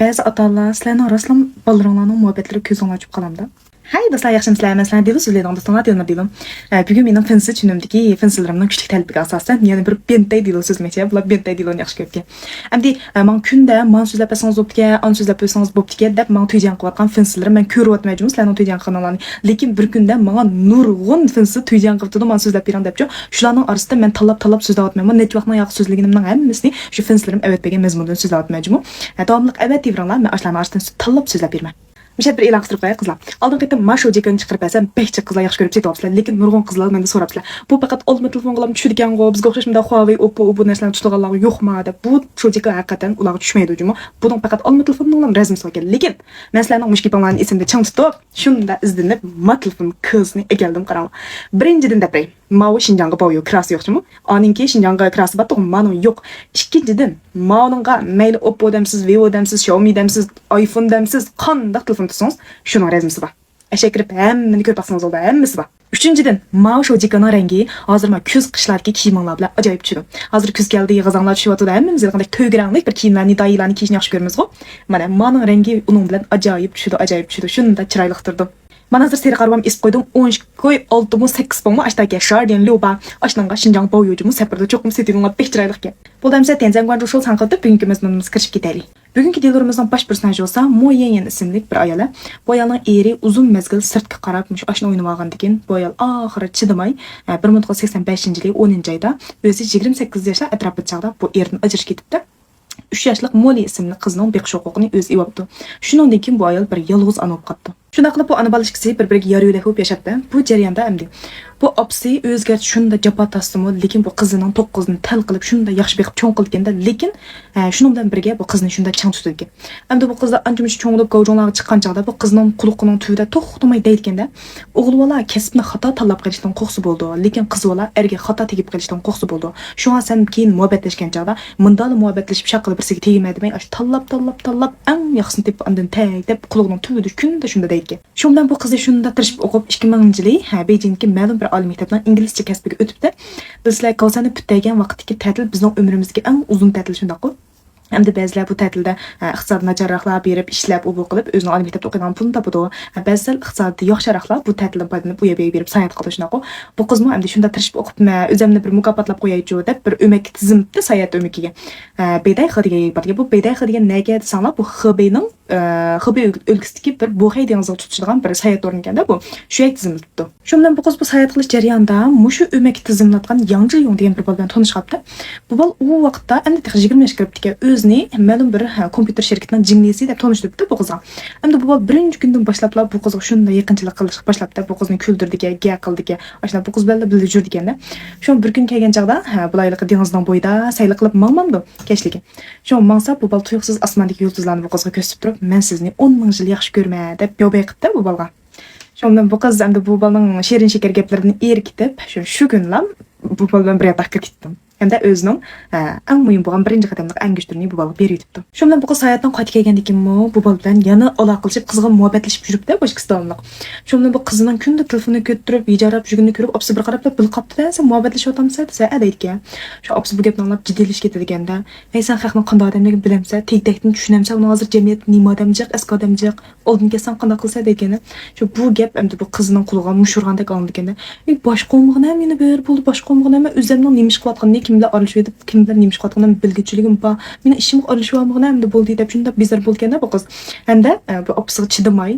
Ba'zi ota-onalar sizlarning rostlam bolalarning muhabbatlari ko'zini ochib qolamda. Hay do'stlar, yaxshimisizlar? Men sizlarni deb so'zlaydigan do'stlar Dilma dilim. Bugun mening finsiz tushunimdagi finsillarimning kuchli talbiga asosan yana bir bentay dilo so'zmoqchi. Bular bentay diloni yaxshi ko'rgan. Endi men kunda men so'zlab bersangiz bo'pti, an so'zlab bersangiz bo'pti deb men tuyjan qilayotgan finsillarim men ko'ryapman sizlarning tuyjan qilganlarni. Lekin bir kunda menga nurg'un finsi tuyjan qilib turdim, men so'zlab beraman debchi. Shularning orasida men tanlab so'zlayapman. Necha vaqtning yaxshi so'zliginimning hammasini shu finsillarim evet bergan mazmundan so'zlayapman. Davomli evet deyveranglar, men ashlarning orasidan tanlab so'zlab beraman. Mishat bir e'lon qilib qo'yay qizlar. Oldin qayta mashu jekani chiqarib bersam, behcha qizlar yaxshi ko'rib ketyapsizlar, lekin nurg'un qizlar menda so'rabsizlar. Bu faqat olma telefon qilib tushirgan-ku, bizga o'xshashmada Huawei, Oppo, bu narsalarni tutganlar yo'qmi deb. Bu shojeka haqiqatan ularga tushmaydi hujumi. Buning faqat olma telefonning rasmi solgan. Lekin men sizlarning mushkipalarni esimda chang tutib, shunda izlanib, ma telefon ko'zni egaldim qarang. Birinchidan debray. Mao Xinjiangga boyu kirasi yo'qmi? Oninki Xinjiangga kirasi battoq ma'lum yo'q. Ikkinchidan, Mao'ningga mayli Oppo demsiz, Vivo demsiz, Xiaomi demsiz, iPhone demsiz, qanday telefon tutsangiz, shuning rasmisi bor. Ashak kirib hammani ko'rib baqsangiz bo'ldi, hammasi bor. Uchinchidan, Mao Shojikaning rangi hozir men kuz qishlarga kiyimlar bilan ajoyib tushdi. Hozir kuz keldi, yig'izanglar tushyapti, hammamiz qanday to'g rangli bir kiyimlarni, doyilarni kiyishni yaxshi ko'ramiz-ku. Mana Mao'ning rangi uning bilan ajoyib tushdi. Shunda chiroyli turdi. Men hozir seri qarabam isib qo'ydim. 10 koy 6 mu 8 mu ashtagi Shardian Luba ashnanga Xinjiang boyujumu safarda cho'qim setinglar pek chiroyli ekan. Bo'ldamsa Tenzangwan Rushul sanqatib bugungi mazmunimiz kirib ketaylik. Bugungi dilorimizning bosh personaji bo'lsa Mo Yanyan ismli bir ayol. Bu ayolning eri uzun mezgil sirtga qarab mush ashna o'ynab olgandan keyin bu ayol oxiri chidamay 1985-yil 10-oyda o'zi 28 yoshda atrofida chaqda bu erdan ajrashib ketibdi. 3 yoshlik Molly ismli qizning beqish huquqini o'zi ivabdi. Shuningdan keyin bu ayol bir yolg'iz ana bo'lib qoldi. Shunda qilib bu ana balishkisi bir-biriga yariylik bo'lib yashapti. Bu jarayonda hamdi bu opsi o'zgarib shunda jafo tasdimu, lekin bu qizining 9ni tal qilib shunda yaxshi beqib cho'ng qilganda, lekin shuning bilan birga bu qizni shunda chang tutdi. Hamda bu qizlar ancha-muncha cho'ngilib gavjonlarga chiqqan chaqda bu qizning quloqining tubida to'xtamay deyotganda, o'g'il bola kasbni xato tanlab qilishdan qo'rqsi bo'ldi, lekin qiz bola erga xato tegib qilishdan qo'rqsi bo'ldi. Shunga sen keyin muhabbatlashgan chaqda, mundali muhabbatlashib shaqilib birsiga tegmaydi, ash tanlab eng yaxshisini deb andan tag deb quloqining tubida kunda shunda deydi. Shundan bu qiz shunda tirishib o'qib 2000-yili Beijingdagi ma'lum bir oliy maktabdan inglizcha kasbiga o'tibdi. Bizlar Kozani bitgan vaqtdagi ta'til bizning umrimizga eng uzun ta'til shundaq-ku. Hamda ba'zilar bu ta'tilda iqtisod najjarroqlar berib ishlab o'qib qilib o'zining oliy maktabda o'qigan pulini topadi. Ba'zilar iqtisodda yaxshiroqlar bu ta'tildan foydalanib u yerga berib sayohat qiladi shundaq-ku. Bu qizmi hamda shunda tirishib o'qibmi, o'zimni bir mukofotlab qo'yaychi deb bir o'mak tizimda sayohat o'makiga. Beday xodiga borgan. Bu Beday xodiga nega desanglar bu Xibeyning Xibey o'lkasidagi bir Boxey dengiziga tutishadigan bir sayohat o'rni ekanda bu. Shu yer tizimda tutdi. Shundan bu qiz bu sayohat qilish jarayonida mushu o'mak tizimlatgan Yang Zhiyong degan bir bol bilan tanishibdi. Bu bol u vaqtda endi 20 yoshga kiribdi. O'zini ma'lum bir kompyuter shirkatining jinglisi deb tanishtiribdi bu qizga. Endi bu bol birinchi kundan boshlab bu qizga shunday yaqinchilik qilishga boshlabdi. Bu qizni kuldirdiga, ga qildiga, ashuna bu qiz bilan birga yurdi ekanda. Shu bir kun kelgan chaqda bulayliq dengizning bo'yida sayli qilib mangmamdi keshligi. Shu mangsa bu bol tuyuqsiz osmondagi yulduzlarni bu qizga ko'rsatib turib, "Men sizni 10 ming yil yaxshi ko'rman" deb yo'bay qildi bu bolga. Shundan bu qiz endi bu bolning shirin shakar gaplarini erkitib, shu kunlam bu bol bilan bir yoqqa ketdim. Hamda o'zining eng muhim bo'lgan birinchi qadamlik angishtirni bu bolga berib yutibdi. Shundan bu qiz hayotdan qaytib kelgandan keyin bu bol bilan yana aloqalashib qizg'a muhabbatlashib yuribdi boshqa davomliq. Shundan bu qizining kunda telefonni ko'tarib, ijarab yurganini ko'rib, opsi bir qarab bil qopdi-da, "Sen muhabbatlashyapsan" desa, "Adaytgan." Shu opsi bu gapni anglab jiddiylashib ketganda, "Ey sen haqni qanday odamligini bilamsan, tegdakni tushunamsan, uni hozir jamiyat nima odamjiq, eski odamjiq, oldin kelsan qanday qilsa" degani. Shu bu gap endi bu qizning quloqiga mushurgandek olganda, "Ey boshqa o'mg'ina meni bir bo'ldi, boshqa o'mg'ina o'zimning nima ish qilayotganini kimlar aralashib edib, kimlar nima ish qilayotganini bilgichiligim bor. Meni ishimga aralashib olmag'ina endi bo'ldi" deb shunda bezar bo'lganda bu qiz. Hamda bu opsiga chidamay,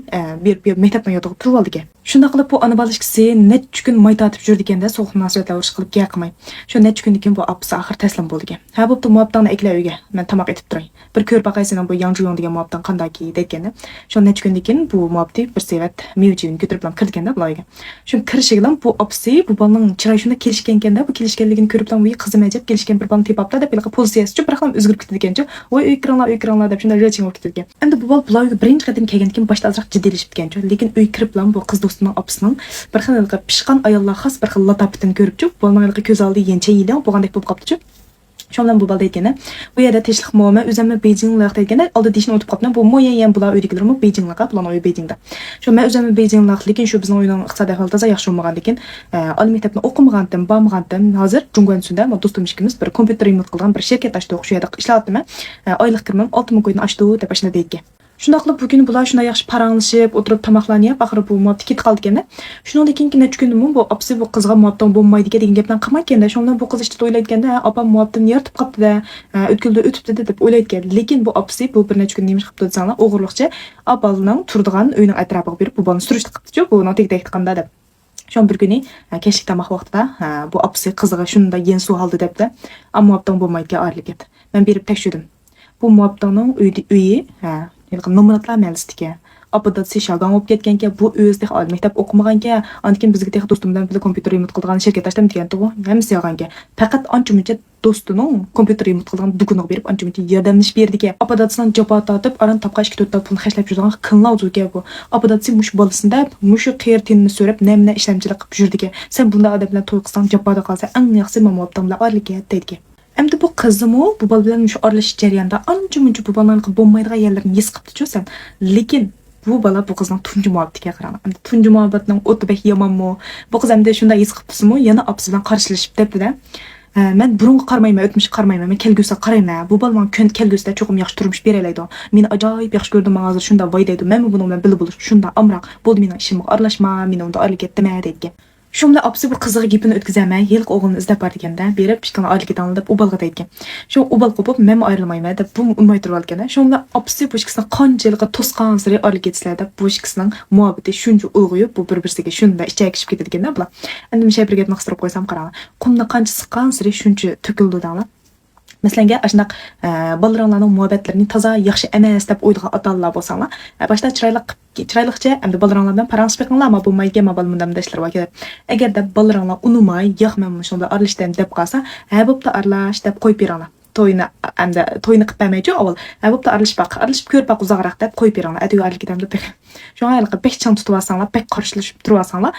bir maktabdan yo'tib turib oldi ekan. Shunda qilib bu ana balishkisi necha kun may tatib yurdi ekanda, so'q munosabatlar urush qilib gaqmay. Shu necha kundan keyin bu opsi oxir taslim bo'ldi ekan. "Ha, bo'pti, muhabbatni ekla uyga. Men tamoq etib turay. Bir ko'r baqaysizlar bu Yang Zhiyong degan muhabbatdan qanday ki" deganda. Shu necha kundan keyin bu muhabbati bir savat mevjini ko'tarib bilan kirganda bularga. Shu kirishiga bilan bu opsi bu bolning chiroyi shunda kelishgan ekanda, bu kelishganligini ko'rib bilan "Voy, qizim ajab kelishgan bir bolni tepapti" deb bilaqa politsiyasi bir xil o'zgarib ketdi ekan-chi. "Voy, uy kiringlar" deb shunda reching o'tib ketgan. Endi bu bol bularga birinchi qadam kelgandan keyin boshda azroq jiddiylashib ketgan-chi. Lekin uy kirib bilan bu qiz do'stining opsining bir xil pishqan ayollar xos bir xil latapitini ko'rib-chi, bolning ko'z oldi yencha yildan bo'lgandek bo'lib qopti-chi. Şondan bu balda etkende. Bu yerda tinchlik muammo o'zimni Beijinglik deganda oldi dishni o'tib qopman. Bu mo'yan bular uydagilarmi Beijinglik bular uy Beijingda. Shu men o'zimni Beijinglik lekin shu bizning uyning iqtisodiy holati toza yaxshi bo'lmagan lekin oliy maktabni o'qimagandim, bormagandim. Hozir Jungwansunda do'stim ikkimiz bir kompyuter remote qilgan bir shirkat ochdi, shu yerda ishlayapman. Oylik kirmam 6000 ko'yni ochdi deb boshladi ekan. Shunday qilib bugun bular shunday yaxshi paranglashib, o'tirib tomoqlanyap, axir bu mobda ketib qoldi ekanda. Shundan keyin necha kundan bu opsi bu qizga mobdan bo'lmaydi degan gapdan qilmaykanda, shundan bu qiz işte o'ylayotganda, opam mobdan yertib qopti-da, o'tkildi o'tibdi deb o'ylayotgan. Lekin bu opsi bu bir necha kun nima qilib desanglar, o'g'irliqcha opalning turdigan uyning atrofiga berib, bu bolani surishti qilibdi-ku, bu notek aytganda deb. Şon bir günü keşlik tamaq vaqtida bu opsi qizga shunda yen suv oldi debdi. Ammo mobdan bo'lmaydi ayrılık et. Men berib tekshirdim. Bu mobdanning uyi nominatlar məlistiki. Apadasi şalgan olub ketganki, bu o'zida oliy maktab o'qimaganki, andan bizga tex do'stim bilan birga kompyuter remote qilgan shirkat ochdim degan-ku. Hamsi yolg'onga. Faqat ancha-muncha do'stining kompyuter remote qilgan dukuniga berib ancha-muncha yordamlashib berdi-ki. Apadasidan javob tortib, aran topqash 2-4 pul xashlab yurgan qillar o'zuga bu. Apadasi mush bolasida mush qiyirtinni so'rab, namna ishlamchilik qilib yurdi-ki. Sen bunda odam bilan to'y qilsang javob qolsa, eng yaxshi mamobdan bilan orlikka deydi. Endi bu qizimi bu bal bilan shu orlashish jarayonida ancha-muncha bu balaning bo'lmaydigan yerlarini his qilibdi-ku sen. Lekin bu bala bu qizning tunji muhabbatiga qarang. Endi tunji muhabbatning o'ti bek yomonmi? Bu qiz endi shunday his qilibsimi, yana opsi bilan qarshilashib debdi-da. Men burunga qarmayman, o'tmishga qarmayman, men kelgusiga qarayman. Bu balman kelgusida cho'qim yaxshi turmush beralaydi. Meni ajoyib yaxshi ko'rdim, hozir shunda voy deydi. Men buni bilan bilib bo'lish shunda amroq. Bo'ldi mening ishimga aralashma, meni unda aralik etdimi deydi. Şunda opsi bir qizga gapini o'tkazamay, yilq o'g'lini izlab borganda, berib ishdan oylik deb u balga aytgan. Shu u bal qo'pib, men ayrilmayman deb bu unmay turib olganda, shunda opsi bu ikkisini qanchalik to'sqan siri oylik etsalar deb bu ikkisining muhabbati shuncha ulg'uyib, bu bir-birsiga shunda ichga kishib ketadigan bular. Endi men bir gapni qistirib qo'ysam qarang. Qumni qancha siqqan siri shuncha to'kildi danglar. Masalan, ashunaq bolalarning muhabbatlarini toza yaxshi emas deb o'ylagan ota-onalar bo'lsalar, boshda chiroyliqcha endi bolalarlar bilan parangiz qilinglar, ammo bo'lmaydi, mabal mundam dashlar va kerak. Agarda bolalarlar unumay, yo'q men shunda aralashdim deb qolsa, ha bo'pti aralash deb qo'yib beringlar. To'yni qilib bermaychi avval. Ha bo'pti aralashib ko'rib baq uzoqroq deb qo'yib beringlar. Adiga aralib ketam deb. Shu ayolga bek chang tutib olsanglar, bek qarshilashib turib olsanglar,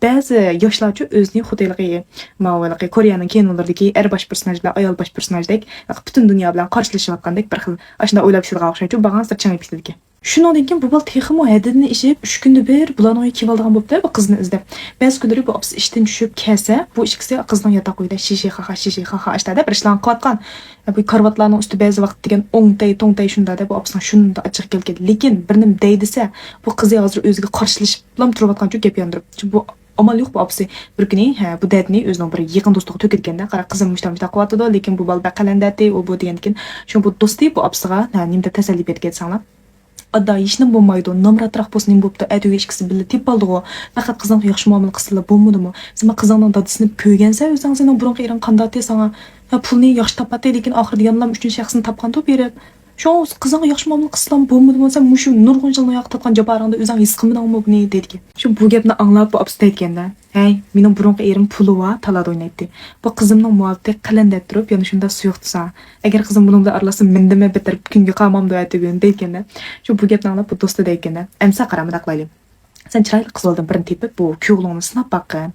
ba'zi yoshlarcha o'zining xudoyligi, ma'voyligi, Koreyaning kinolaridagi er bosh personajlar, ayol bosh personajdek, butun dunyo bilan qarshilashayotgandek bir xil ashuna o'ylab shurga o'xshaydi, bag'an sir changib ketadi. Shundan keyin bu bal texmo hadini ishib 3 kunda bir bularni kelib olgan bo'pti bu qizni izlab. Ba'zi kunlari bu opsi ishdan tushib kelsa, bu ikkisi qizning yotoq uyida shishi xaxa ashtada bir ishlan qilayotgan. Bu karvatlarning usti ba'zi vaqt degan o'ngtay shunda deb bu opsini shunda ochiq kelgan. Lekin bir nim deydisa, bu qizi hozir o'ziga qarshilashib bilan turayotgan jo'p yondirib. Bu amal yo'q bu opsi bir kuni bu dadni o'zining bir yaqin do'stiga to'kilganda qara qizim mushtamda qilyotdi, lekin bu bal baqalandati u bu degandan shu bu do'sti bu opsiga nimda tasalli bergan sanglar. Adda ishni bo'lmaydi, nomratroq bo'lsin bo'pti, aytib ishkisi billa tep oldi-ku. Faqat qizning yaxshi muomala qilsalar bo'lmadimi? Sen qizingning dadasini ko'rgansan, o'zing sening burunqi ering qanday desang, pulni yaxshi topadi, lekin oxirida yanlam 3 shaxsni topgan deb berib. Shu qizingga yaxshi muomala qilsalar bo'lmadimi? Sen mushu nurg'un yilni yo'q topgan jabarangda o'zing his qilmadingmi buni dedi. Shu bu gapni anglab bu opsi aytganda, "Hey, mening burunqi erim puli va talad o'ynaydi. Bu qizimning muhabbat qilindi deb turib, yana shunda suyuq desa, agar qizim buni bilan aralasa mendimi bitir kunga qamam deb aytib deyotganda, shu bu gapni anglab bu do'sti deyotganda, "Amsa qaramada qilaylik. Sen chiroyli qiz oldin birini tepib, bu kuyovlig'ini sinab boqqin.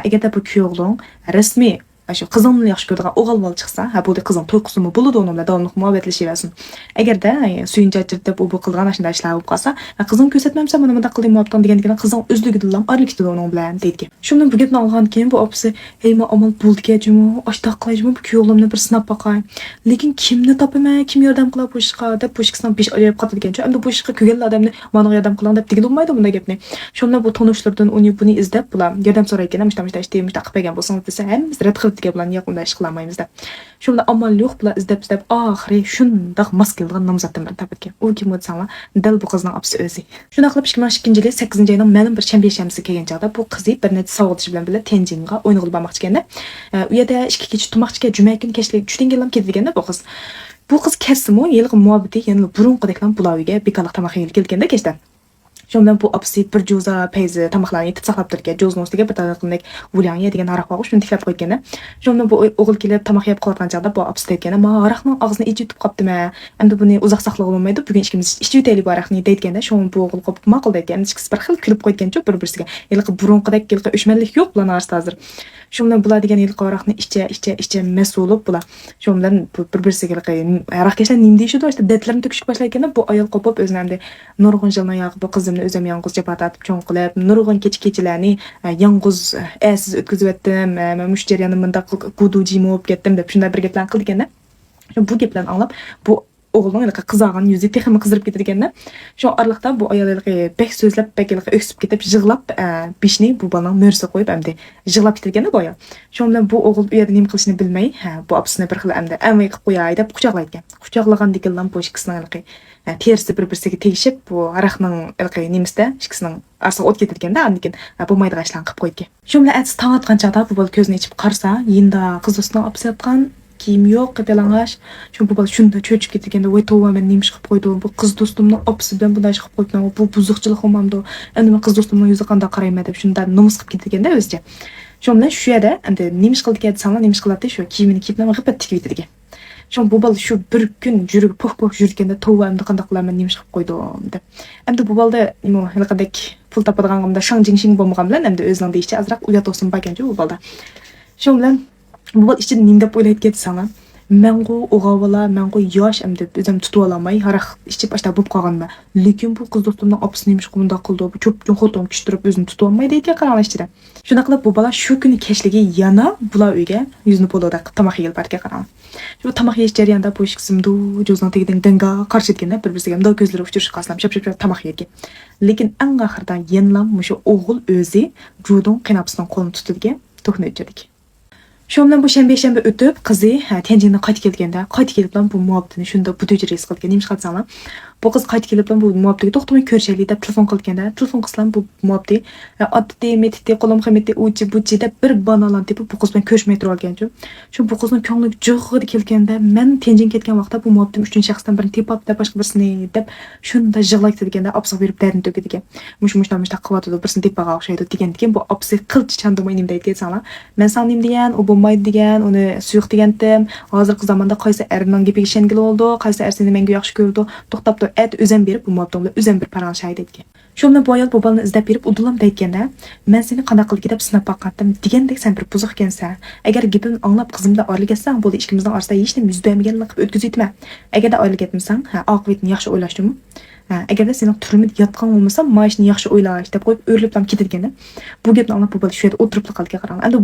Agarda bu kuyovling rasmiy shu qizimni yaxshi ko'radigan o'g'il bola chiqsa, ha bu qizim to'y qilsinmi bo'ladi, uni bilan davomli muhabbatlashaversin. Agarda suyunchachib deb u qilgan ashunday ishlar bo'lib qolsa, qizim ko'rsatmamsa buni bunday qildim muhabbatdan degandan qizim o'zligidan orlikdi uning bilan deydi. Shundan bu gapni olgan keyin bu opsi, "Ey, men amal bo'ldi-kajimi, oshtoq qilaymi bu kuyovlimni bir sinab boqay. Lekin kimni topaman, kim yordam qiladi bu ishga?" deb bu ishdan besh olib qotdi degancha, endi bu ishga ko'rgan odamni "Mana yordam qiling" deb degan bo'lmaydi bunday gapni. Shundan bu tanishlardan uni buni izlab bular yordam so'rayotgan, mushtamishda ishtaymiz taqib bergan bo'lsangiz desa, hammamiz rad qilib bilan yo'qunda ish qilmaymiz deb. Shunda amal yo'q bilan izlab oxiri shundoq mos kelgan nomzoddan bir topgan. U kim bo'lsa, dal bu qizning opsi o'zi. Shunda qilib 2002-yil 8-oyning ma'lum bir shanba shamsi kelgan chog'da bu qizi bir necha savodish bilan Tenjinga o'yin qilib bormoqchi ekanda. U yerda 2 kecha tumoqchiga juma kuni kechlik 3dan kelam ketganda bu qiz. Bu qiz kasimi yilg'i muhabbati yana burunqideklan buloviga bekalaq tamoq yeyib kelganda kechda. Şondan bu apsi bir joza peyzi tamaqlarni yetib saqlab turgan. Jozni ustiga bir taqinlik Vulyanya degan aroq qo'yib shuni tiklab qo'ygan. Şondan bu o'g'il kelib tamoq yeb qolayotgan chaqda bu apsi aytgan. "Ma aroqning og'zini ichi yutib qopdimi? Endi buni uzoq saqlab bo'lmaydi. Bugun ikkimiz ichib yutaylik bu aroqni" deyotganda, shon bu o'g'il qo'yib ma'qul deyotgan. Ikkisi bir xil kulib qo'ygancha bir-birisiga. Yilqi burunqidek yilqi o'shmanlik yo'q bularning orasida hozir. Shu bilan bular degan yilqi aroqni icha mas'ulib bular. Shu bilan bir-birisiga aroq kechlar nim deyishdi, işte datlarni to'kishib boshlaganda bu ayol qo'pib o'zini nurg'un jilni yog'ib bu qizimni o'zim yolg'iz japatatib cho'ng qilib nurg'un kechalarni yolg'iz asiz o'tkazib etdim. Mush jarayonni bundaq qudujim bo'lib ketdim deb shunday bir gaplarni qildi ekanda. Bu gaplarni anglab bu o'g'ilning qizargan yuzi texmi qizarib ketganda shu oraliqda bu ayol bek so'zlab bek o'ksib ketib yig'lab beshni bu bolaning mo'rsa qo'yib hamda yig'lab ketganda bu ayol. Shu bilan bu o'g'il u yerda nima qilishini bilmay, bu opsini bir xil hamda amay qilib qo'yay deb quchoqlayotgan. Quchoqlagandan bu ikkisining terisi bir-birisiga tegishib bu aroqning nimasida ikkisining orasiga o't ketganda andikin bo'lmaydigan ishlarni qilib qo'ygan. Shu bilan atsi tong otgan chaqda bu bola ko'zini ichib qarsa, yinda qiz do'stining opsiyatgan kiyim yo'q, qipalang'ash. Shu bu bola shunda cho'chib ketganda, "Voy tova, men nima ish qilib qo'ydim? Bu qiz do'stimning opsi bilan bunday ish qilib qo'yibman. Bu buzuqchilik qilmamdi. Endi men qiz do'stimning yuzi qanday qarayman" deb shunda nomus qilib ketganda o'zicha. Shu bilan shu yerda endi nima ish qildi desanglar, nima ish qiladi shu kiyimini kiyib g'ibbat tikib yetadigan. Shu bu bola shu bir kun yurib po'q yurganda tova endi qanday qilaman, nima ish qilib qo'ydim deb. Endi bu bolada nima haliqadek pul topadiganimda shang jing bo'lmagan bilan endi o'zining deyishicha azroq uyat olsin bo'lgancha bu bolada. Shu bilan bu bola ichida nima deb o'ylaydi desanglar, "Mengu o'g'avola, mengu yosh endi o'zim tutib olmay, haraq ichib ashta bo'lib qolganman. Lekin bu qiz do'stimning opasini nima qilib qildi? Bu cho'p xotin kishtirib o'zini tutib olmaydi" deydi qarang ichida. Shuna qilib bu bola shu kuni keshligi yana bular uyga yuzni poloda tomoq yeyib barga qarang. Shu tomoq yeyish jarayonida bu ishqsimdu jo'zning tegidan danga qarshi etganda bir-biriga mundoq ko'zlari uchrashib qaslam shap tomoq yegan. Lekin eng oxirida yenlam shu o'g'il o'zi judon qinapsining qo'lini tutdiga to'xni o'tdik. Shu bilan bu shanba o'tib, qizi Tianjindan qaytib kelganda, qaytib kelib bu muobbitini shunda bu tujris qilgan. Nima qilsanglar, bu qiz qaytib kelib bu muobbitiga to'xtamay ko'rishaylik deb telefon qilganda, telefon qilsam bu muobbiti otdi, metdi, qo'lim xameti, uchi buchi deb bir banalan tepib bu qiz bilan ko'rishmay turib olganchu. Shu bu qizning ko'ngli jig'idi kelganda, men Tianjin ketgan vaqtda bu muobbitim 3 shaxsdan birini tepib deb boshqa birisini deb shunda yig'laydi deganda, opsiq berib dardini to'kadigan. Mushda qilyotdi, birisini tepaga o'xshaydi degan bu opsiq qilchi chandimay nima deydi desanglar, men san nima degan, u bo'lmaydi degan, uni suyuq degandim. Hozirgi zamonda qaysi erning gapiga ishongil oldi, qaysi er seni menga yaxshi ko'rdi, to'xtab tur, ayt o'zim berib bu muobbitim bilan o'zim bir parancha aytgan. Shu bilan bu ayol bu bolani izlab berib udulam deyotganda, "Men seni qanday qilib deb sinab boqqandim, degandek sen bir buzuq ekansan. Agar gapimni anglab qizim bilan oilagasang, bo'ldi ishimizning orasida hech nima yuz bermaganlik qilib o'tkazib yetma. Agarda oilagatmasang, oqibatni yaxshi o'ylashdimi? Agarda sening turimid yotgan bo'lmasa, maishni yaxshi o'ylash deb qo'yib o'rliblam ketadigan. Bu gapni anglab bu bola shu yerda o'tirib qolgan qarang. Endi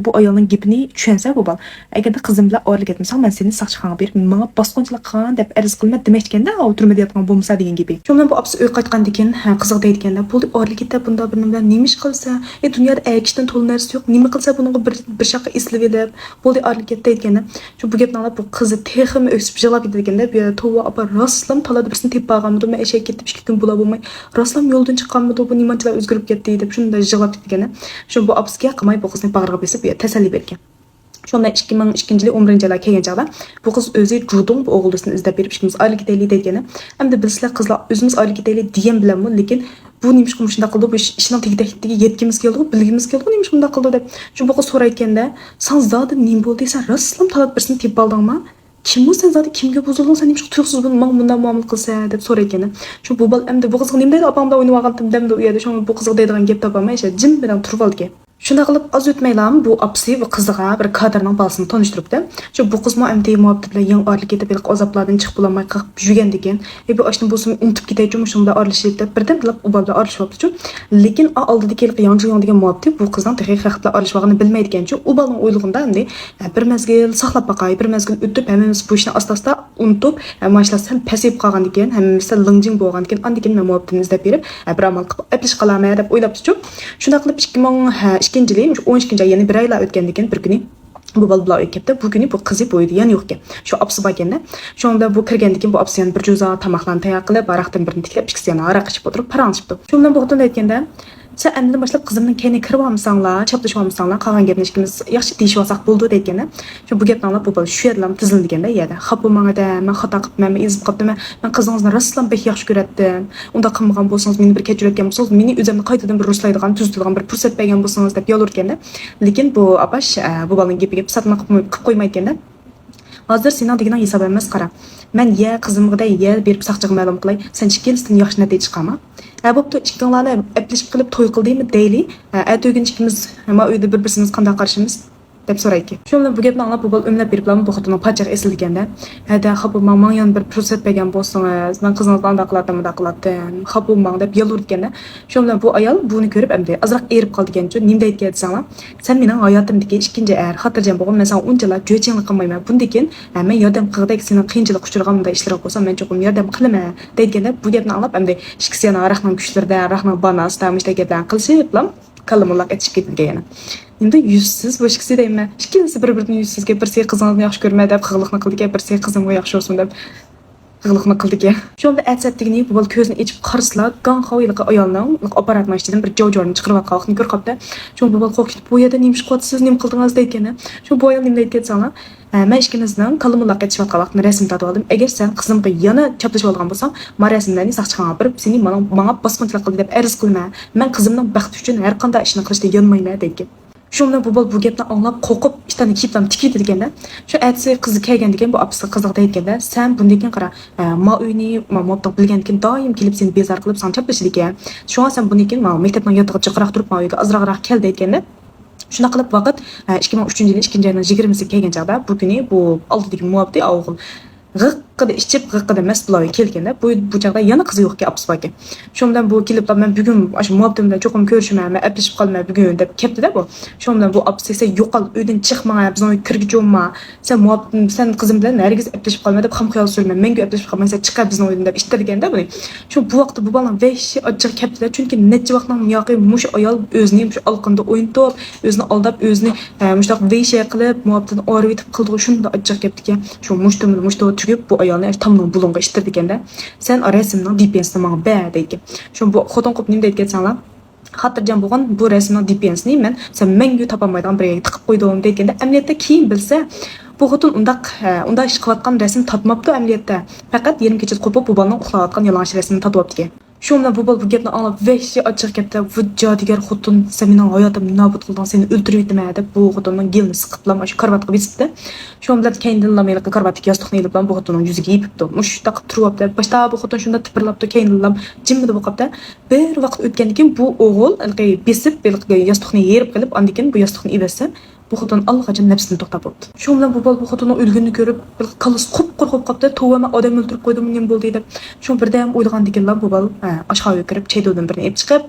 bu ayolning gapini tushunsa bu bola, agarda qizim bilan oilagatmasang, men seni saqchixonaga berib, menga bosqinchilik qilgan deb arz qilma demoqchiganda, u turimida yotgan bo'lmasa degan gapi. Shu bilan bu opsi uy qaytgandan keyin qiziq deyotganlar, "Bo'ldi, oilagatda bunda bir nima bilan nima ish qilsa, dunyoda aytishdan to'la narsa yo'q. Nima qilsa bunga bir shaqqa eslab elib, bo'ldi oilagatda" deyotganda, shu bu gapni anglab bu qizi texmi o'ksib yig'lab ketganda, bu yerda tova opa rostlam talada birisini tepib olganmidi, men eshak ketib 2 kun bo'la bo'lmay, rostlam yo'ldan chiqqanmidi, bu nimachilar o'zgarib ketdi deb shunda yig'lab ketganda, shu bu opsiga qilmay bu qizni bag'riga besib tasalli bergan. Shunda 2002-yil 11-yilga kelgan chaqda bu qiz o'zi judon bu o'g'ilini izlab berib ishimiz oilaga deylik degani. Endi bizlar qizlar o'zimiz oilaga deylik degan bilanmi, lekin bu nima qilib shunday qildi, bu ishning tegidagi yetkimiz keldi, bilgimiz keldi, nima shunday qildi deb. Shu bu qiz so'rayotganda, "Sen zodi nima bo'ldi desa, rostlam talab birisini tepib oldingmi? Kim bu sen zodi kimga buzilding, sen nima tuyuqsiz bundan muomala qilsa" deb so'rayotgan. Shu bu bol endi bu qizga nima deydi, opamda o'ynab olgandim demdi u yerda. Shu bu qizga deydigan gap topolmay, jim bilan turib olgan. Shunda qilib oz o'tmaylam bu opsi bu qizga bir kadrning bolasini tanishtiribdi. Shu bu qiz MMT muobbit bilan yang orlik etib azoblardan chiqib bo'lmay qilib yurgan ekan. Bu oshni bo'lsin unutib ketaychi, shunda orlashib deb birdan bilib u bola orlishyapti-chu. Lekin oldida kelib yangi degan muobbit bu qizning haqiqiy haqda orlashganini bilmaydigan-chu. U bolaning o'ylig'ida endi bir mezgil saqlab boqay, bir mezgil o'tib hammamiz bu ishni asta-asta unutib, mashlar sal pasayib qolgan ekan, hammamiz sal lingjing bo'lgan ekan. Andikin men muobbitni izlab berib, bir amal qilib aplish qilama deb o'ylabdi-chu. Shunda qilib 2002-yil 12-ay yana bir oylar o'tgandan keyin bir kuni bu bola bilan ketdi. Bu kuni bu qizi bo'ydi yana yo'q ekan. Shu opsi bo'lganda, shunda bu kirgandan keyin bu opsi bir jo'za tomoqlarni tayyor qilib, aroqdan birini tiklab, ikkisi yana aroq ichib o'tirib paranglashibdi. Shu bilan bu xotin aytganda, Sen əmdidən başlap qızımның keyinə kirib almısanlar, çaplashib almısanlar, qolgan gapni ikkimiz yaxshi deyishib olsak bo'ldi deganda. Shu bu gapni anglab bu bola shu yerdan tizildi deganda, yada xafa bo'lmangda, men xato qilibman, men ezib qolibman. Men qizingizni rostlan bek yaxshi ko'ratdim. Unda qilmagan bo'lsangiz, meni bir kechiratgan bo'lsangiz, meni o'zimni qaytadan bir ruslaydigan, tuzdigan bir fursat bergan bo'lsangiz deb yolurganda. Lekin bu apash bu bolaning gapiga pisatma qilib qo'ymayotganda. Hozir sening deganing hisob emas qara. Men ya qizimga ya berib saqchiga ma'lum qilay, sen ikkinchisidan yaxshi natija chiqama. Bo'pti, ikkingizni aplashib qilib to'y qildingmi deyli. Atogin ikkimiz nima uyda bir-birimiz qanday qarshimiz deb so'raydi. Shu bilan bu gapni anglab bu bol o'mlab berib bilan bu xotinning pachoq esilganda, "Hada xafa bo'lmang, yon bir fursat bergan bo'lsangiz, men qizingizni anda qiladim, bunda qiladim. Xafa bo'lmang" deb yolurganda, shu bilan bu ayol buni ko'rib endi azroq erib qolgan uchun nima deydi desanglar, "Sen mening hayotimdagi ikkinchi xotirjam bo'lgan, men sana unchalar jo'chinglik qilmayman. Bundan men yordam qilgandek seni qiyinchilik uchirganda ishlar bo'lsa, men cho'qim yordam qilaman" deganda bu gapni anglab endi ikkisi yana rahman kuchlardan, rahman banasdan işte gaplarni qilishib bilan kalamullaq etishib ketgan yana. Endi yuzsiz bu ikkisi deyman. Ikkisi bir-birini yuzsizga birsi qizingizni yaxshi ko'rma deb qig'liqni qildi, birsi qizimga yaxshi bo'lsin deb qig'liqni qildi. Shunda atsatdigini bu bol ko'zini ichib qarslar, ganxoyliq ayolning apparatning ichidan bir javjorni chiqarib olganini ko'rib qopdi. Shunda bu bol qo'rqib bu yerda nima ish qilyapsiz, nima qildingiz deyotgani. Shu bu ayol nima deyotgansan? Men ishkimizning kalamullaq etishayotgan vaqtni rasm tatib oldim. Agar sen qizimga yana chaplashib olgan bo'lsang, men rasmlarni saqchixonaga berib, seni menga bosqinchilik qildi deb arz qilma. Men qizimning baxti uchun har qanday ishni qilishga yonmayman deydi. Shunda bu bol bu gapni anglab qo'rqib ishdan kiyibdan tikidi deganda, shu aytsa qizi kelgan degan bu apisi qiziq deyotganda, sen bundan qara, ma uyni ma'motda bilgankin doim kelib seni bezar qilib san chaplashdi ekan. Shunga sen bundan maktabdan yotiqib chiqaraq turib ma uyga azroqroq kel deyotganda, shuna qilib vaqt 2003-yil 2-oyning 20-si kelgan chaqda bu kuni bu oldidagi muavdi o'g'il g'iqqida ichib g'iqqida mast bo'lib kelganda bu chaqda yana qizi yo'q ki apis baki. Shundan bu kelib men bugun shu muavdim bilan cho'qim ko'rishmayman, aplashib qolmay bugun deb keldi-da bu. Shundan bu apis esa yo'qol uydan chiqma, bizning uyga kirgich olma. Sen muavdim sen qizim bilan nargiz aplashib qolma deb ham xiyol surma. Menga aplashib qolmasa chiqar bizning uydan deb ishtirganda buni. Shu bu vaqtda bu bolam vahshiy ochiq keldi, chunki necha vaqtdan yoqi mush ayol o'zini shu alqinda o'yintob, o'zini aldab, o'zini mushtaq vahshiy qilib muavdim o'rib etib qildi. Shunda ochiq keldi. Shu mushto tugib bu ayolni tamam bulunga ishtirdi ekanda. Sen rasmning DPS'ni menga ber deydi. Shu bu xotin qop nima deydi sanlar? Xotirjam bo'lgan bu rasmning DPS'ni men sen menga topolmaydigan bir yerga tiqib qo'ydim deganda, amaliyotda keyin bilsa bu xotin unda ish qilayotgan rasm topmabdi amaliyotda. Faqat yerim kecha qo'pib bu bolaning uxlayotgan yolg'on rasmini topibdi ekan. Shu bilan bu bol bu gapni anglab vahshiy ochiq gapda bu jodigar xotin sen mening hayotimni nobud qilding, seni o'ldirib yetdim deb bu xotinning gilni siqiplab shu karvatga bisibdi. Shu bilan keyindan meni karvatga yostiqni ilib bu xotinning yuziga yepibdi. Mushta qilib turibdi. Boshda bu xotin shunda tipirlabdi, keyindan jimmidi bu qopda. Bir vaqt o'tgandan keyin bu o'g'il besib yostiqni yerib qilib, andan keyin bu yostiqni ibasa bu xotin allaqachon nafsini to'xtab bo'ldi. Shu bilan bu bol bu xotinning o'lganini ko'rib, qallis qop-qo'rqib qopdi. Tovama odam o'ldirib qo'ydim, nima bo'ldi deb. Shu birdan o'ylagandikanlar bu bol oshxonaga kirib, chaydodan birini olib chiqib,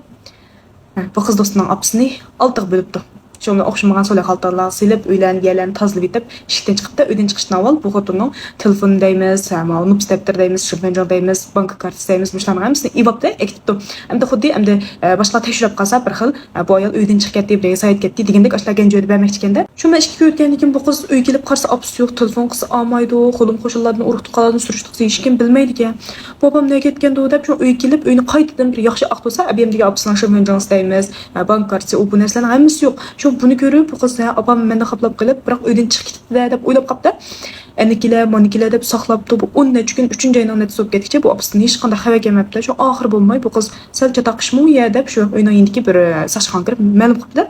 bu qiz do'stining opisini oltiq bo'libdi. Shu bilan o'xshamagan so'lay xaltalar silib, uylarni tozalab etib, eshikdan chiqibdi. Uydan chiqishdan avval bu xotinning telefon deymiz, nups daftar deymiz, shirbanjon deymiz, bank kartasi deymiz, bularning hammasini ibobda ekitdi. Endi xuddi boshqa tekshirib qolsa bir xil bu ayol uydan chiqib ketdi, bir sayt ketdi degandek ishlagan joyda bermoqchi ekanda. Shu bilan ishga o'tgandan keyin bu qiz uy kelib qarsa opsi yo'q, telefon qilsa olmaydi, qo'lim qo'shillarni urib qoladi, surishtiqsa hech kim bilmaydi ekan. Bobam nega ketgandi deb shu uy kelib uyni qaytadan bir yaxshi aqtosa, abiyamdagi opsining shirbanjon deymiz, bank kartasi, bu narsalarning hammasi yo'q. Buni ko'rib bu qiz opam meni xaplab qilib, biroq uydan chiqib ketdi deb o'ylab qopdi. Anikilar deb saqlabdi. Bu 10 kun 3-oyning netisi bo'lib ketguncha bu opasidan hech qanday xabar kelmabdi. Shu oxir bo'lmay bu qiz sal chataqishmi ya deb shu uyning yendiki bir saqchixonaga kirib ma'lum qildi.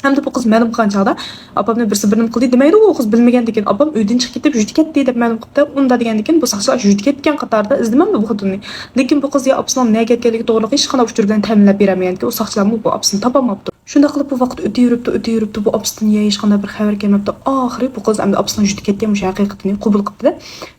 Hamda bu qiz ma'lum qilgan chaqda opamni birsi birini qildi demaydi, u qiz bilmagan ekan. Opam uydan chiqib ketib juda ketdi deb ma'lum qildi. Unda degan ekan bu saqchilar juda ketgan qatorda izlamamdi bu xotinni. Lekin bu qiz ya opasining nega ketganligi to'g'ri hech qanday uchur bilan ta'minlab beramaganki, u saqchilar bu opasini topolmabdi. Shunda qilib bu vaqt o'tib yuribdi, bu opasidan hech qanday bir xabar kelmabdi. Oxiri bu qiz endi opasining juda ketgan o'sha haqiqatini qabul qildi.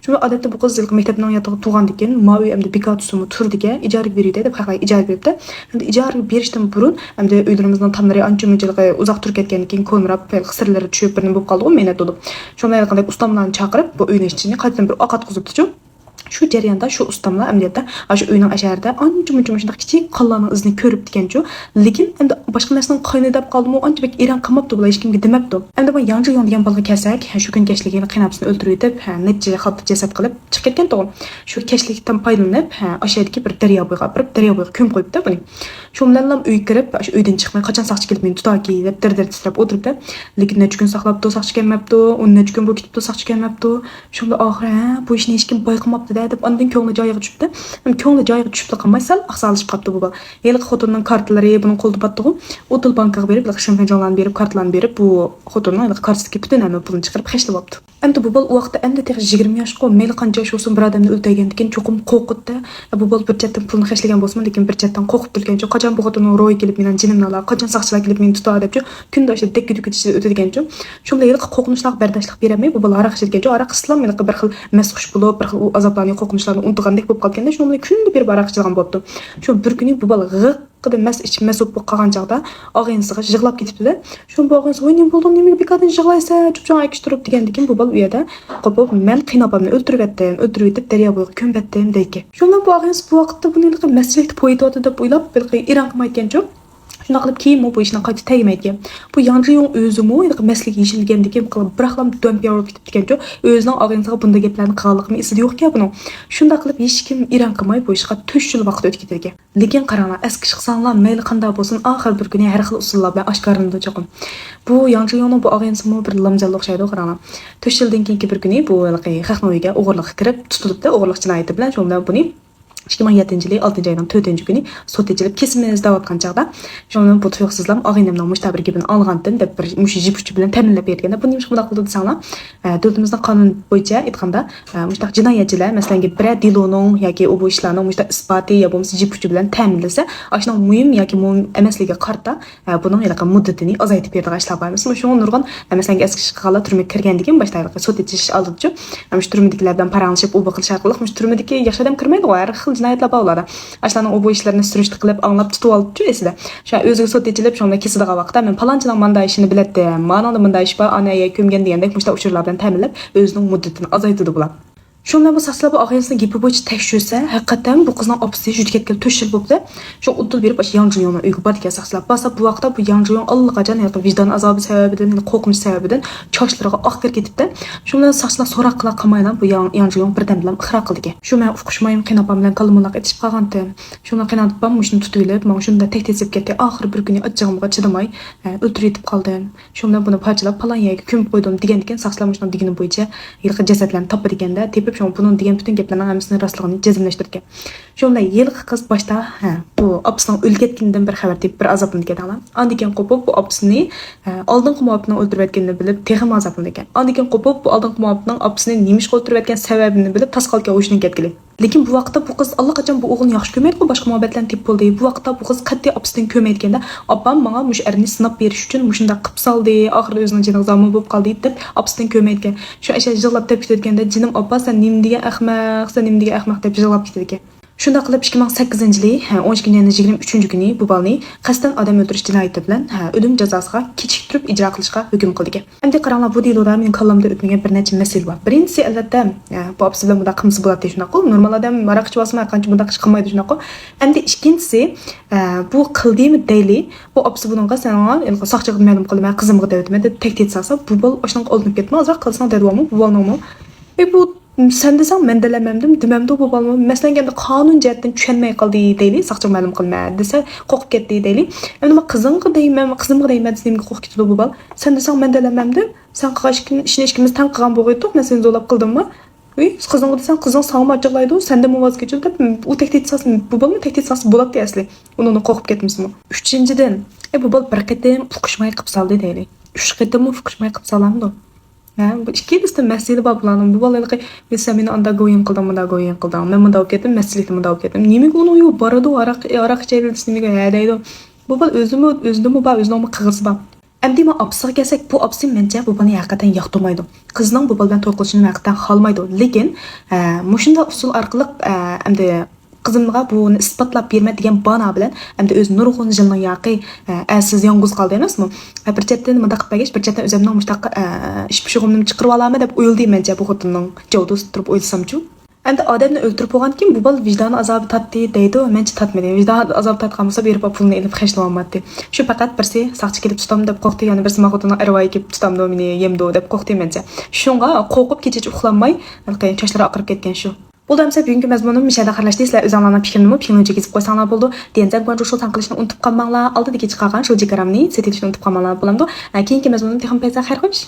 Shunda odatda bu qiz maktabdan yotiqib tug'gandan keyin mo'y endi bekatusimi turdiga ijaraga berdi deb haqay ijara beribdi. Endi ijaraga berishdan burun endi uylarimizning tomlari ancha-munchalik uzoq turib ketgandan keyin ko'mrab qisirlari tushib birni bo'lib qoldi, menat bo'lib. Shunday qilib ustamlarni chaqirib bu uyning ichini qaytadan bir ovqat qozibdi-chu. Shu jarayonda shu ustamlar amaliyotda shu uyning asharida ancha-muncha shunday kichik qonlarning izini ko'rib deganchu, lekin endi boshqa narsaning qayni deb qoldimi, ancha bek iran qilmabdi, bular hech kimga demabdi. Endi bu Yang Jiyong degan bolaga kelsak, shu kun kechligini qiynabsini o'ldirib etib, necha xalta jasad qilib chiqib ketgan to'g'ri. Shu kechlikdan foydalanib, ashadagi bir daryo bo'yiga borib, daryo bo'yiga ko'mib qo'yibdi buni. Shu bilan ham uyga kirib, shu uydan chiqmay qachon saqchi kelib meni tutaki deb dir-dir titrab o'tiribdi. Lekin necha kun saqlabdi, saqchi kelmabdi, necha kun bu ketibdi, saqchi kelmabdi. Shunda oxiri bu ishni hech kim boyqamabdi deb ondan ko'ngli joyiga tushibdi. Ko'ngli joyiga tushibdi qilmay sal aqsalishib qolibdi bu bola. Yili xotinning kartalari buning qo'lda batdi-ku. O'til bankaga berib, shimfinjonlarni berib, kartalarni berib, bu xotinning kartasidagi butun hamma pulini chiqarib xeshlab olibdi. Endi bu bola u vaqtda endi tex 20 yoshga mayli qancha yosh bo'lsin bir odamni o'ldirgandan keyin cho'qim qo'rqitdi. Bu bola bir chetdan pulni xeshlagan bo'lsin, lekin bir chetdan qo'rqib turgancha, qachon bu xotinning ro'yi kelib meni jinimni olar, qachon saqchilar kelib meni tutadi debchi, kunda o'sha dekki-dekki ichida o'tadigancha. Shunday yili qo'rqinchlar bardashlik bermay, bu bola aroq ichgancha, aroq islom meni bir xil masxush bo'lib, bir xil u azoblarni, qo'rqinchlarni unutgandek bo'lib qolganda, shunday kunda bir aroq ichgan bo'libdi. Shu bir kuni bu bola qida mas ichib masub bo'lib qolgan chaqda og'insiga yig'lab ketibdi-da. Shu bu og'insi "Voy, nima bo'ldi? Nimaga bekordan yig'laysa? Chupchon aykish turib" degandan bu bola u yerda qo'pib men qiynabamni o'ldirib etib daryo bo'yiga ko'mbatdim deydi. Shundan bu og'insi bu vaqtda buni maslikda po'yitadi deb o'ylab, bir iran qilmayotgancha shuna qilib keyin bu ishni qayta tegmaydi. Bu Yang Jiyong o'zimi maslik yeshilgandek qilib bir xil dönp yorib ketib degancha o'zining og'insiga bunday gaplarni qilganligini esida yo'q-ku buni. Shunda qilib hech kim iran qilmay bu ishga 3 yil vaqt o'tib ketgan. Lekin qaranglar, eski chiqsanlar mayli qanday bo'lsin, oxir bir kuni har xil usullar bilan oshkorlanadi cho'qim. Bu Yang Jiyongning bu og'insimi bir lamjalliq o'xshaydi qaranglar. 3 yildan keyingi bir kuni bu xalqning uyiga o'g'irlikqa kirib tutilibdi, o'g'irlik jinoyati bilan. Shu bilan buni 2007 yil 6 oyning 4 kuni sud etilib kesimiz davatgan chaqda shundan bu tuyuqsizlam og'inimning mushtabir gibini olgandan deb bir mush jipuchi bilan ta'minlab berganda bu nima shunday qildi desanglar davlatimizning qonun bo'yicha aytganda mushtaq jinoyatchilar masalan bir diloning yoki u bu ishlarning mushtaq isboti yo bo'lmasa jipuchi bilan ta'minlasa ashuna muhim yoki muhim emasligi qarta buning yaqin muddatini ozaytib berdigan ishlar bor. Masalan shu nurg'on masalan eski chiqqanlar turmaga kirgandan boshlaydi sud etish oldichi mush turmadikilardan paranglashib u qilish orqali mush turmadiki yaxshi odam kirmaydi har xil jinoyatlar bor. Ashlarning u bu ishlarni surishti qilib anglab tutib oldi esida. Shu o'ziga sud etilib shunday kesidigan vaqtda men palonchining manday ishini biladi. Mana bunday ish bor, ana ko'mgan degandek mushta uchurlar bilan ta'minlab o'zining muddatini ozaytirdi bular. Shunday bu saslab og'aysining gapi bo'yicha tekshirsa, haqiqatan bu qizning opasi juda ketgan 4 yil bo'ldi. Shu udul berib Yang Jiyongni uyga borgan saslab basa bu vaqtda bu Yang Jiyong allaqachon vijdon azobi sababidan, qo'rqinch sababidan chochlariga oq kir ketibdi. Shundan saslab so'roq qila qilmaydan bu Yang Jiyong birdan bilan ixro qildi. Shu men uqishmayim qinapam bilan kalmuloq etib qolgandi. Shundan qinatib mushni tutulib, men shunda tehdid ketdi. Oxir bir kuni achchig'imga chidamay o'ldirib etib qoldim. Shundan buni parchalab palonyaga ko'mib qo'ydim degan saslab mushni degani bo'yicha yilqi jasadlarni topib deganda şu bunun degan butun gaplarning hammasini rostligini jazmlashtirgan. Shunday yilqi qiz boshda bu opasining o'lib ketganidan bir xabar deb bir azoblanib ketgan. Andikan qo'pib bu opasini oldingi muopini o'ldirib etganini bilib texim azoblangan. Andikan qo'pib bu oldingi muopining opasini nimish o'ldirib etgan sababini bilib tasqalga o'shini ketgan. Lekin bu vaqtda bu qiz allaqachon bu o'g'ilni yaxshi ko'rmaydi, boshqa muhabbatlarni tep bo'ldi. Bu vaqtda bu qiz qat'iy opasidan ko'mayotganda, opam menga mush erni sinab berish uchun mushunda qilib soldi, oxirida o'zining jiniga zomin bo'lib qoldi deb opasidan ko'mayotgan. Shu asha yig'lab deb ketganda, jinim opa sen nim degan ahmoq deb yig'lab ketgan. Shunda qilib 2008-yil 12-23 kuni bu balni qasddan odam o'ldirish jinoyati bilan o'lim jazosiga kechiktirib ijro qilishga hukm qildi. Endi qaranglar bu deloda mening qalbimda o'tmagan bir necha masala bor. Birinchisi albatta bu opasi bilan bunda qilmisi bo'ladi shunaqa. Normal odam maraq ichib olsa qancha bunda ish qilmaydi shunaqa. Endi ikkinchisi bu qildimi deyli bu opasi bunga sanal soqchiga ma'lum qilmay qizimga da'vatma deb tahdid solsa bu bol o'shanga oldinib ketma, ozroq qilsang dadvami bu bolnomi. Bu sen desang men delememdim dememdi bu balma masalan qonun jihatdan tushunmay qoldi deyli soqchi ma'lum qilma desa qo'rqib ketdi deyli endi men qizimga deyman desimga qo'rqib ketdi bu bal sen desang men delememdim sen qilgan ishni ikkimiz tan qilgan bo'g'aydik men seni zo'lab qildimmi qizingga desang qizing sog'ma ochig'laydi senda muvoz kechib deb u tahdid solsa bu balma tahdid solsa bo'ladi asli uni qo'rqib ketmismi uchinchidan bu bal bir qatam uqishmay qilib soldi deyli 3 qatam uqishmay qilib solamdi bu ikkisi masala bor bularning bu bolalarga men meni anda go'yin qildim men bunda olib ketdim maslikni bunda olib ketdim nimaga uni yo'q boradi aroq ichaylik nimaga deydi bu bol o'zini bor o'zining qig'isi bor endi men opasiga kelsak bu opasi mencha bu buni haqiqatan yoqtirmaydi qizning bu bilan to'y qilishini haqiqatan xohlamaydi lekin mushunda usul orqali endi qizimga buni isbotlab berma degan bana bilan endi o'z nurg'un jilning yoqi siz yolg'iz qoldi emasmi bir chetdan bunday qilib bagach bir chetdan o'zimning mushtaq ish pishig'imni chiqarib olaman deb o'ylayman mencha bu xotinning javdosi turib o'ylasamchu Endi odamni o'ldirib bo'lgan keyin bu bola vijdon azobi tatdi deydi, menchi tatmadi. Vijdon azobi tatgan bo'lsa berib pulni elib xashlolmadi. Shu faqat birsi saqchi kelib tutam deb qo'rqdi, yana birsi maqotini irvoy kelib tutamdi meni yemdi deb qo'rqdi mencha. Shunga qo'rqib kecha uxlanmay, chochlari oqarib ketgan shu. Bu da mesela bugünkü məzmunum müşahede qarlaşdı. Sizler öz anlamda fikrini fikrini çekizib qoysanlar boldu. Diyenzem qancha şu tanqilishni unutib qolmanglar. Aldidagi chiqargan şu jikaramni setilishni unutib qolmanglar bo'lamdi. Keyingi məzmunum texan payza xayr qo'yish.